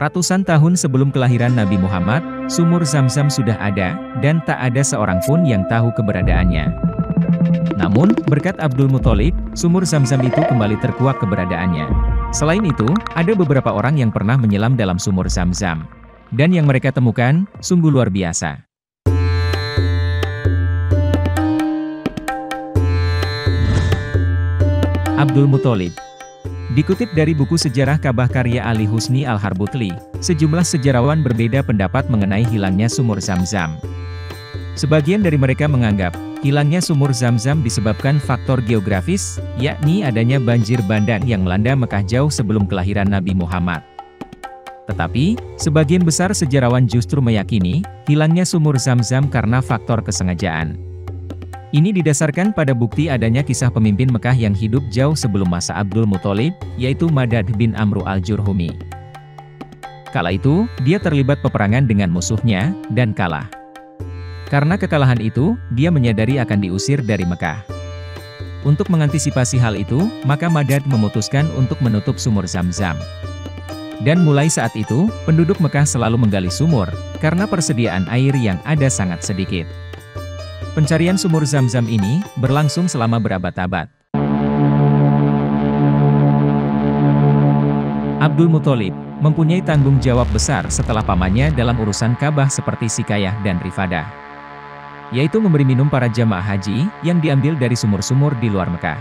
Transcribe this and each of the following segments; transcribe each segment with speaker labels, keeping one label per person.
Speaker 1: Ratusan tahun sebelum kelahiran Nabi Muhammad, sumur Zam-Zam sudah ada, dan tak ada seorang pun yang tahu keberadaannya. Namun, berkat Abdul Muthalib, sumur Zam-Zam itu kembali terkuak keberadaannya. Selain itu, ada beberapa orang yang pernah menyelam dalam sumur Zam-Zam. Dan yang mereka temukan, sungguh luar biasa. Abdul Muthalib. Dikutip dari buku sejarah Ka'bah karya Ali Husni Al-Harbutli, sejumlah sejarawan berbeda pendapat mengenai hilangnya sumur Zam-Zam. Sebagian dari mereka menganggap, hilangnya sumur Zam-Zam disebabkan faktor geografis, yakni adanya banjir bandang yang melanda Mekah jauh sebelum kelahiran Nabi Muhammad. Tetapi, sebagian besar sejarawan justru meyakini, hilangnya sumur Zam-Zam karena faktor kesengajaan. Ini didasarkan pada bukti adanya kisah pemimpin Mekah yang hidup jauh sebelum masa Abdul Muthalib, yaitu Madad bin Amru al-Jurhumi. Kala itu, dia terlibat peperangan dengan musuhnya, dan kalah. Karena kekalahan itu, dia menyadari akan diusir dari Mekah. Untuk mengantisipasi hal itu, maka Madad memutuskan untuk menutup sumur Zam-Zam. Dan mulai saat itu, penduduk Mekah selalu menggali sumur, karena persediaan air yang ada sangat sedikit. Pencarian sumur Zam-Zam ini berlangsung selama berabad-abad. Abdul Muthalib mempunyai tanggung jawab besar setelah pamannya dalam urusan Ka'bah seperti Sikayah dan Rifadah, yaitu memberi minum para jamaah haji yang diambil dari sumur-sumur di luar Mekah.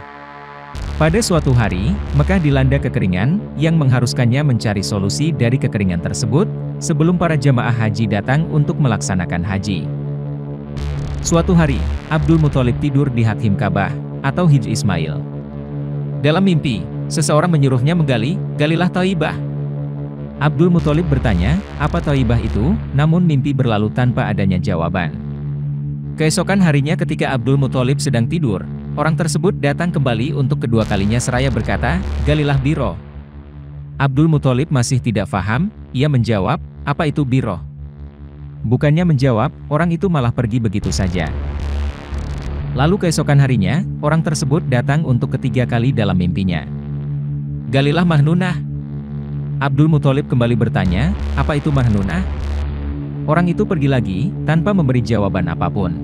Speaker 1: Pada suatu hari, Mekah dilanda kekeringan yang mengharuskannya mencari solusi dari kekeringan tersebut sebelum para jamaah haji datang untuk melaksanakan haji. Suatu hari, Abdul Muthalib tidur di Hatim Ka'bah, atau Hijr Ismail. Dalam mimpi, seseorang menyuruhnya menggali, "Galilah Thaibah." Abdul Muthalib bertanya, apa Thaibah itu, namun mimpi berlalu tanpa adanya jawaban. Keesokan harinya ketika Abdul Muthalib sedang tidur, orang tersebut datang kembali untuk kedua kalinya seraya berkata, "Galilah Biro." Abdul Muthalib masih tidak paham, ia menjawab, "Apa itu Biro?" Bukannya menjawab, orang itu malah pergi begitu saja. Lalu keesokan harinya, orang tersebut datang untuk ketiga kali dalam mimpinya. "Galilah Mahnunah." Abdul Muthalib kembali bertanya, "Apa itu Mahnunah?" Orang itu pergi lagi, tanpa memberi jawaban apapun.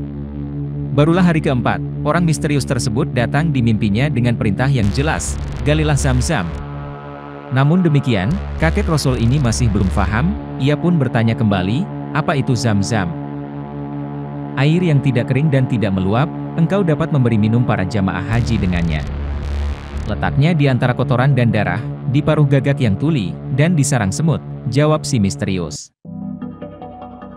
Speaker 1: Barulah hari keempat, orang misterius tersebut datang di mimpinya dengan perintah yang jelas, "Galilah Zam-Zam." Namun demikian, kakek Rasul ini masih belum paham, ia pun bertanya kembali, "Apa itu Zam-Zam?" "Air yang tidak kering dan tidak meluap, engkau dapat memberi minum para jamaah haji dengannya. Letaknya di antara kotoran dan darah, di paruh gagak yang tuli, dan di sarang semut," jawab si misterius.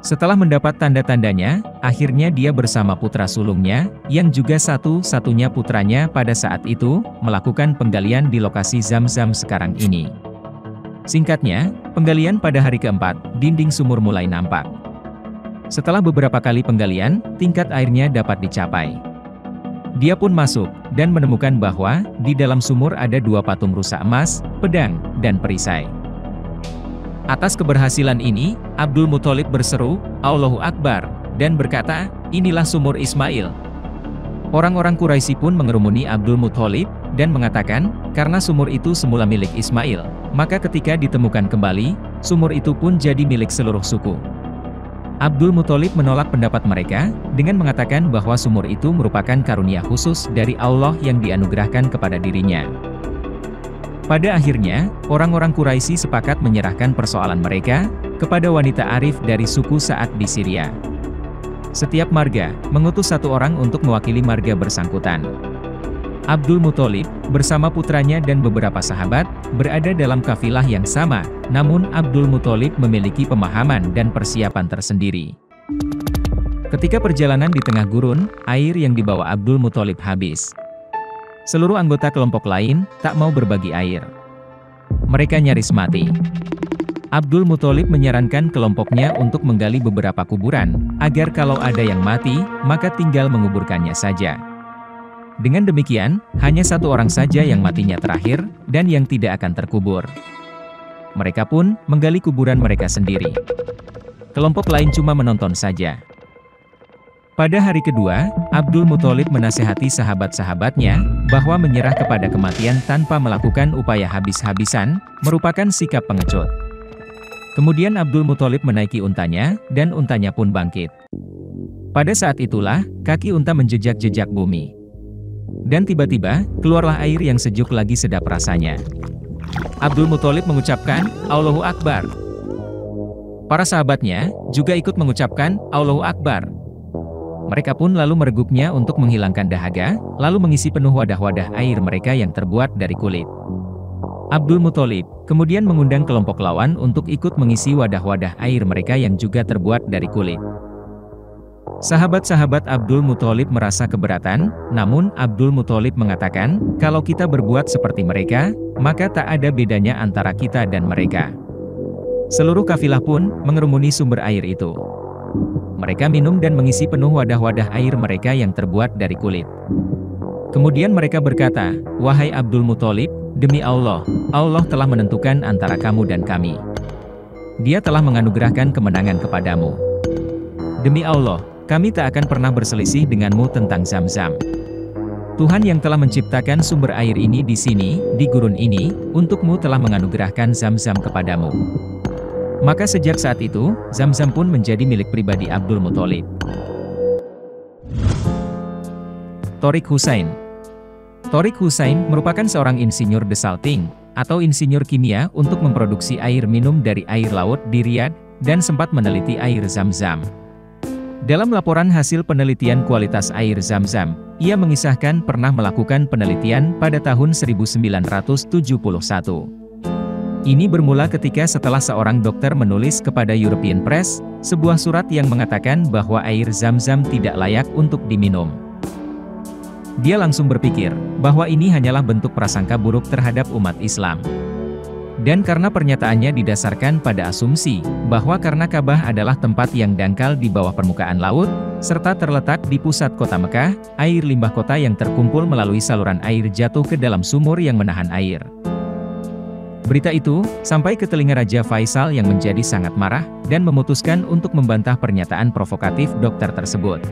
Speaker 1: Setelah mendapat tanda-tandanya, akhirnya dia bersama putra sulungnya, yang juga satu-satunya putranya pada saat itu, melakukan penggalian di lokasi Zam-Zam sekarang ini. Singkatnya, penggalian pada hari keempat, dinding sumur mulai nampak. Setelah beberapa kali penggalian, tingkat airnya dapat dicapai. Dia pun masuk, dan menemukan bahwa, di dalam sumur ada dua patung rusa emas, pedang, dan perisai. Atas keberhasilan ini, Abdul Muthalib berseru, "Allahu Akbar," dan berkata, "Inilah sumur Ismail." Orang-orang Quraisy pun mengerumuni Abdul Muthalib, dan mengatakan, karena sumur itu semula milik Ismail, maka ketika ditemukan kembali, sumur itu pun jadi milik seluruh suku. Abdul Muthalib menolak pendapat mereka, dengan mengatakan bahwa sumur itu merupakan karunia khusus dari Allah yang dianugerahkan kepada dirinya. Pada akhirnya, orang-orang Quraisy sepakat menyerahkan persoalan mereka kepada wanita arif dari suku Sa'ad di Syria. Setiap marga mengutus satu orang untuk mewakili marga bersangkutan. Abdul Muthalib, bersama putranya dan beberapa sahabat, berada dalam kafilah yang sama, namun Abdul Muthalib memiliki pemahaman dan persiapan tersendiri. Ketika perjalanan di tengah gurun, air yang dibawa Abdul Muthalib habis. Seluruh anggota kelompok lain tak mau berbagi air. Mereka nyaris mati. Abdul Muthalib menyarankan kelompoknya untuk menggali beberapa kuburan, agar kalau ada yang mati, maka tinggal menguburkannya saja. Dengan demikian, hanya satu orang saja yang matinya terakhir, dan yang tidak akan terkubur. Mereka pun menggali kuburan mereka sendiri. Kelompok lain cuma menonton saja. Pada hari kedua, Abdul Muthalib menasihati sahabat-sahabatnya, bahwa menyerah kepada kematian tanpa melakukan upaya habis-habisan, merupakan sikap pengecut. Kemudian Abdul Muthalib menaiki untanya, dan untanya pun bangkit. Pada saat itulah, kaki unta menjejak-jejak bumi. Dan tiba-tiba, keluarlah air yang sejuk lagi sedap rasanya. Abdul Muthalib mengucapkan, Allahu Akbar. Para sahabatnya, juga ikut mengucapkan, Allahu Akbar. Mereka pun lalu mereguknya untuk menghilangkan dahaga, lalu mengisi penuh wadah-wadah air mereka yang terbuat dari kulit. Abdul Muthalib kemudian mengundang kelompok lawan untuk ikut mengisi wadah-wadah air mereka yang juga terbuat dari kulit. Sahabat-sahabat Abdul Muthalib merasa keberatan, namun Abdul Muthalib mengatakan, kalau kita berbuat seperti mereka, maka tak ada bedanya antara kita dan mereka. Seluruh kafilah pun mengerumuni sumber air itu. Mereka minum dan mengisi penuh wadah-wadah air mereka yang terbuat dari kulit. Kemudian mereka berkata, wahai Abdul Muthalib, demi Allah, Allah telah menentukan antara kamu dan kami. Dia telah menganugerahkan kemenangan kepadamu. Demi Allah, kami tak akan pernah berselisih denganmu tentang Zam-Zam. Tuhan yang telah menciptakan sumber air ini di sini, di gurun ini, untukmu telah menganugerahkan Zam-Zam kepadamu. Maka sejak saat itu, Zam-Zam pun menjadi milik pribadi Abdul Muthalib. Tariq Hussain. Tariq Hussain merupakan seorang insinyur desalting, atau insinyur kimia untuk memproduksi air minum dari air laut di Riyadh, dan sempat meneliti air Zam-Zam. Dalam laporan hasil penelitian kualitas air Zam-Zam, ia mengisahkan pernah melakukan penelitian pada tahun 1971. Ini bermula ketika setelah seorang dokter menulis kepada European Press, sebuah surat yang mengatakan bahwa air Zam-Zam tidak layak untuk diminum. Dia langsung berpikir, bahwa ini hanyalah bentuk prasangka buruk terhadap umat Islam. Dan karena pernyataannya didasarkan pada asumsi, bahwa karena Ka'bah adalah tempat yang dangkal di bawah permukaan laut, serta terletak di pusat kota Mekah, air limbah kota yang terkumpul melalui saluran air jatuh ke dalam sumur yang menahan air. Berita itu, sampai ke telinga Raja Faisal yang menjadi sangat marah, dan memutuskan untuk membantah pernyataan provokatif dokter tersebut.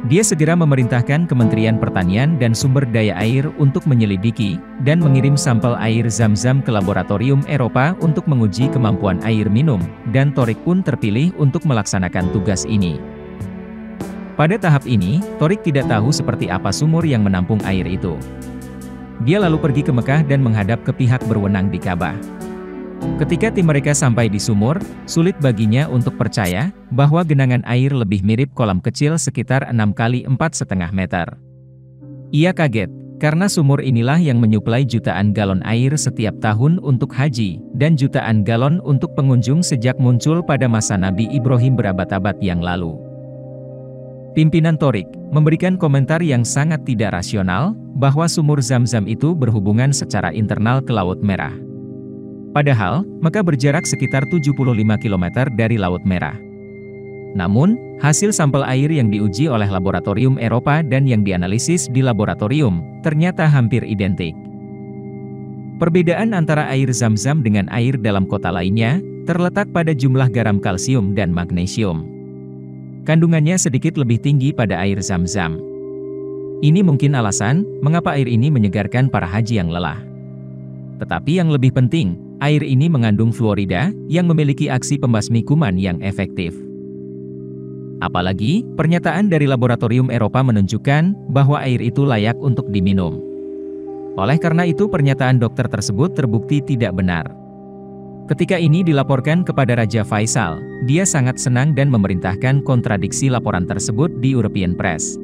Speaker 1: Dia segera memerintahkan Kementerian Pertanian dan Sumber Daya Air untuk menyelidiki, dan mengirim sampel air Zam-Zam ke laboratorium Eropa untuk menguji kemampuan air minum, dan Tariq pun terpilih untuk melaksanakan tugas ini. Pada tahap ini, Tariq tidak tahu seperti apa sumur yang menampung air itu. Dia lalu pergi ke Mekah dan menghadap ke pihak berwenang di Ka'bah. Ketika tim mereka sampai di sumur, sulit baginya untuk percaya bahwa genangan air lebih mirip kolam kecil sekitar 6 kali 4,5 meter. Ia kaget, karena sumur inilah yang menyuplai jutaan galon air setiap tahun untuk haji, dan jutaan galon untuk pengunjung sejak muncul pada masa Nabi Ibrahim berabad-abad yang lalu. Pimpinan Tariq memberikan komentar yang sangat tidak rasional, bahwa sumur Zam-Zam itu berhubungan secara internal ke Laut Merah. Padahal, Mekah berjarak sekitar 75 km dari Laut Merah. Namun, hasil sampel air yang diuji oleh laboratorium Eropa dan yang dianalisis di laboratorium, ternyata hampir identik. Perbedaan antara air Zam-Zam dengan air dalam kota lainnya, terletak pada jumlah garam kalsium dan magnesium. Kandungannya sedikit lebih tinggi pada air Zam-Zam. Ini mungkin alasan, mengapa air ini menyegarkan para haji yang lelah. Tetapi yang lebih penting, air ini mengandung fluorida, yang memiliki aksi pembasmi kuman yang efektif. Apalagi, pernyataan dari laboratorium Eropa menunjukkan, bahwa air itu layak untuk diminum. Oleh karena itu pernyataan dokter tersebut terbukti tidak benar. Ketika ini dilaporkan kepada Raja Faisal, dia sangat senang dan memerintahkan kontradiksi laporan tersebut di European Press.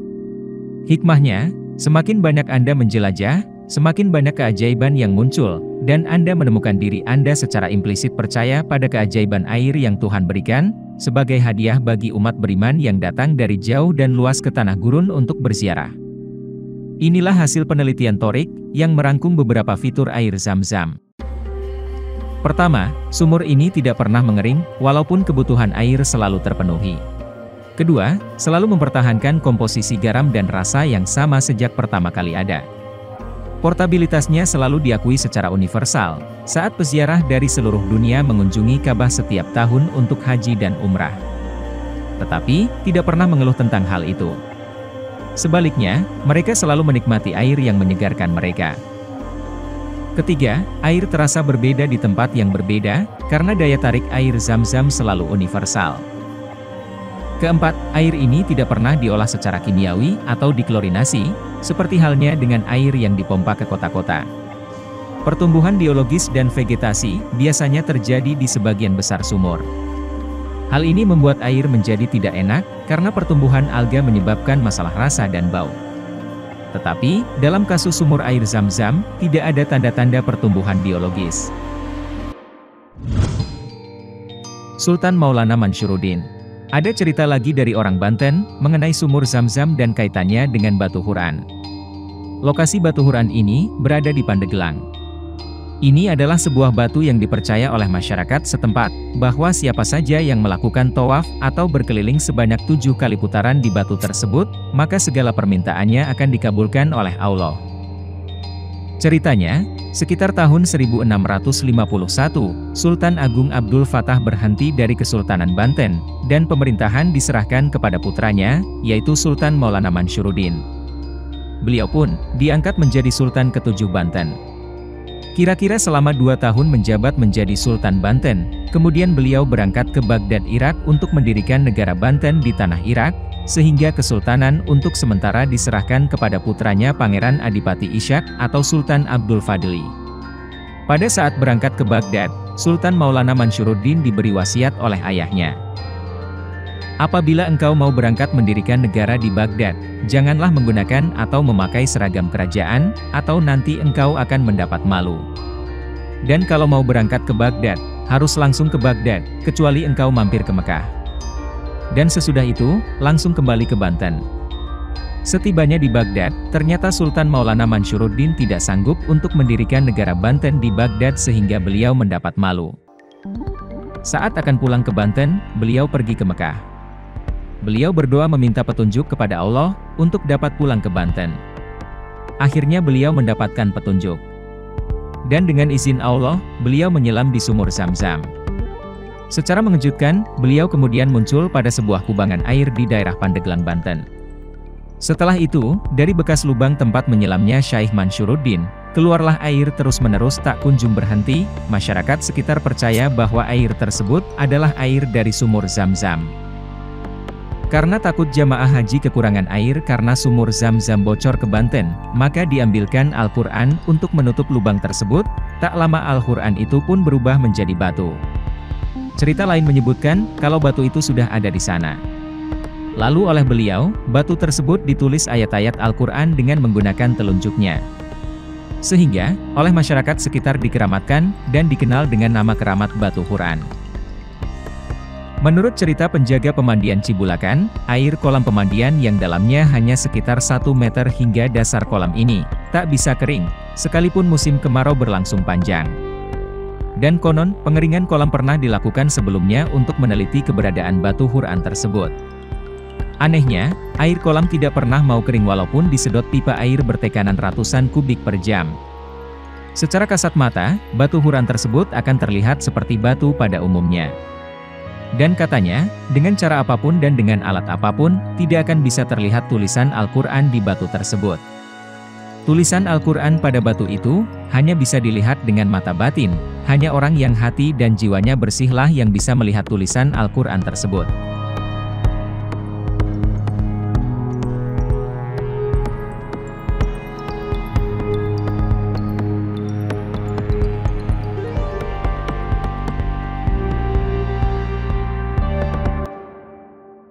Speaker 1: Hikmahnya, semakin banyak Anda menjelajah, semakin banyak keajaiban yang muncul, dan Anda menemukan diri Anda secara implisit percaya pada keajaiban air yang Tuhan berikan, sebagai hadiah bagi umat beriman yang datang dari jauh dan luas ke tanah gurun untuk berziarah. Inilah hasil penelitian Tariq, yang merangkum beberapa fitur air Zam-Zam. Pertama, sumur ini tidak pernah mengering, walaupun kebutuhan air selalu terpenuhi. Kedua, selalu mempertahankan komposisi garam dan rasa yang sama sejak pertama kali ada. Portabilitasnya selalu diakui secara universal, saat peziarah dari seluruh dunia mengunjungi Ka'bah setiap tahun untuk haji dan umrah. Tetapi, tidak pernah mengeluh tentang hal itu. Sebaliknya, mereka selalu menikmati air yang menyegarkan mereka. Ketiga, air terasa berbeda di tempat yang berbeda, karena daya tarik air Zam-Zam selalu universal. Keempat, air ini tidak pernah diolah secara kimiawi atau diklorinasi, seperti halnya dengan air yang dipompa ke kota-kota. Pertumbuhan biologis dan vegetasi biasanya terjadi di sebagian besar sumur. Hal ini membuat air menjadi tidak enak, karena pertumbuhan alga menyebabkan masalah rasa dan bau. Tetapi, dalam kasus sumur air Zam-Zam, tidak ada tanda-tanda pertumbuhan biologis. Sultan Maulana Mansyuruddin. Ada cerita lagi dari orang Banten, mengenai sumur Zam-Zam dan kaitannya dengan Batu Huran. Lokasi Batu Huran ini, berada di Pandeglang. Ini adalah sebuah batu yang dipercaya oleh masyarakat setempat, bahwa siapa saja yang melakukan tawaf atau berkeliling sebanyak 7 kali putaran di batu tersebut, maka segala permintaannya akan dikabulkan oleh Allah. Ceritanya, sekitar tahun 1651, Sultan Agung Abdul Fattah berhenti dari Kesultanan Banten, dan pemerintahan diserahkan kepada putranya, yaitu Sultan Maulana Mansyuruddin. Beliau pun diangkat menjadi Sultan ke-7 Banten. Kira-kira selama 2 tahun menjabat menjadi Sultan Banten, kemudian beliau berangkat ke Baghdad, Irak untuk mendirikan negara Banten di tanah Irak, sehingga kesultanan untuk sementara diserahkan kepada putranya Pangeran Adipati Ishak atau Sultan Abdul Fadli. Pada saat berangkat ke Baghdad, Sultan Maulana Mansyuruddin diberi wasiat oleh ayahnya. Apabila engkau mau berangkat mendirikan negara di Baghdad, janganlah menggunakan atau memakai seragam kerajaan, atau nanti engkau akan mendapat malu. Dan kalau mau berangkat ke Baghdad, harus langsung ke Baghdad, kecuali engkau mampir ke Mekah. Dan sesudah itu, langsung kembali ke Banten. Setibanya di Baghdad, ternyata Sultan Maulana Mansyuruddin tidak sanggup untuk mendirikan negara Banten di Baghdad sehingga beliau mendapat malu. Saat akan pulang ke Banten, beliau pergi ke Mekah. Beliau berdoa meminta petunjuk kepada Allah, untuk dapat pulang ke Banten. Akhirnya beliau mendapatkan petunjuk. Dan dengan izin Allah, beliau menyelam di sumur Zam-Zam. Secara mengejutkan, beliau kemudian muncul pada sebuah kubangan air di daerah Pandeglang, Banten. Setelah itu, dari bekas lubang tempat menyelamnya Syekh Mansyuruddin, keluarlah air terus-menerus tak kunjung berhenti. Masyarakat sekitar percaya bahwa air tersebut adalah air dari sumur Zam-Zam. Karena takut jamaah haji kekurangan air karena sumur Zam-Zam bocor ke Banten, maka diambilkan Al-Quran untuk menutup lubang tersebut. Tak lama Al-Quran itu pun berubah menjadi batu. Cerita lain menyebutkan, kalau batu itu sudah ada di sana. Lalu oleh beliau, batu tersebut ditulis ayat-ayat Al-Quran dengan menggunakan telunjuknya. Sehingga, oleh masyarakat sekitar dikeramatkan, dan dikenal dengan nama keramat Batu Huran. Menurut cerita penjaga pemandian Cibulakan, air kolam pemandian yang dalamnya hanya sekitar 1 meter hingga dasar kolam ini, tak bisa kering, sekalipun musim kemarau berlangsung panjang. Dan konon, pengeringan kolam pernah dilakukan sebelumnya untuk meneliti keberadaan Batu Huran tersebut. Anehnya, air kolam tidak pernah mau kering walaupun disedot pipa air bertekanan ratusan kubik per jam. Secara kasat mata, Batu Huran tersebut akan terlihat seperti batu pada umumnya. Dan katanya, dengan cara apapun dan dengan alat apapun, tidak akan bisa terlihat tulisan Al-Quran di batu tersebut. Tulisan Al-Quran pada batu itu, hanya bisa dilihat dengan mata batin, hanya orang yang hati dan jiwanya bersihlah yang bisa melihat tulisan Al-Quran tersebut.